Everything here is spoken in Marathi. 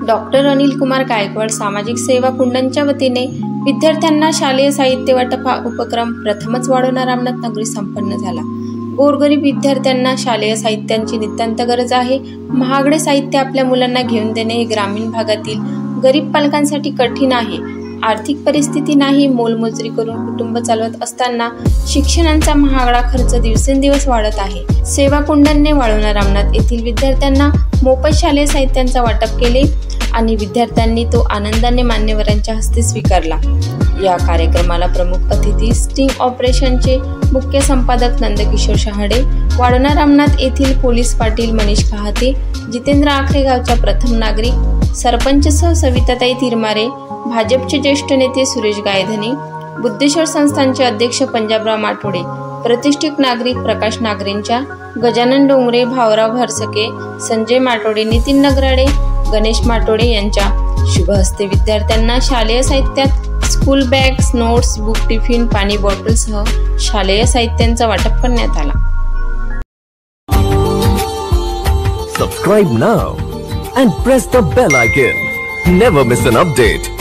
डॉक्टर अनिल कुमार गायकवाड सामाजिक सेवा कुंडनच्या वतीने विद्यार्थ्यांना शालेय साहित्य वाटप हा उपक्रम प्रथमच वाढवणा रामनाथ नगरी संपन्न झाला। गोरगरीब विद्यार्थ्यांना शालेय साहित्यांची नितांत गरज आहे। महागडे साहित्य आपल्या मुलांना घेऊन देणे हे ग्रामीण भागातील गरीब पालकांसाठी कठीण आहे। आर्थिक परिस्थिती नाही, मोलमजुरी करून कुटुंब चालवत असताना शिक्षणाचा महागडा खर्च दिवसेंदिवस वाढत आहे। सेवा कुंडनने वाढवणा रामनाथ येथील विद्यार्थ्यांना मोफत शालेय साहित्यांचा वाटप केले आणि विद्यार्थ्यांनी तो आनंदाने मान्यवरांच्या हस्ते स्वीकारला। या कार्यक्रमाला प्रमुख अतिथी स्टिंग ऑपरेशनचे मुख्य संपादक नंदकिशोर शहाडे, वाढवणा रामनाथ येथील पोलीस पाटील मनीष कहाते, जितेंद्र आखरे गावच्या प्रथम नागरिक, सरपंच सह सविताताई तिरमारे, भाजपचे ज्येष्ठ नेते सुरेश गायधनी, बुद्धेश्वर संस्थानचे अध्यक्ष पंजाबराव माठोडे, प्रतिष्ठित नागरिक प्रकाश नागरेंच्या, गजानन डोंगरे, भावराव भरसके, संजय माठोडे, नितीन नगराडे, गणेश माठोडे यांच्या शुभ हस्ते विद्यार्थ्यांना शालेय साहित्यात school bags, notes, book, tiffin, पाणी बॉटलसह शालेय साहित्यांचा वाटप करण्यात आला। Subscribe now and press the bell icon. Never miss an update.